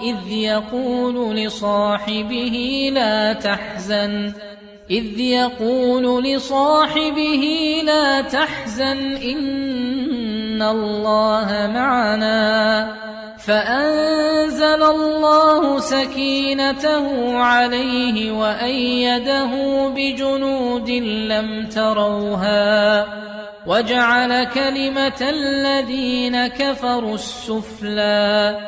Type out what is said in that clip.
إذ يقول لصاحبه لا تحزن إن الله معنا فأنزل الله سكينته عليه وأيده بجنود لم تروها وجعل كلمة الذين كفروا السفلى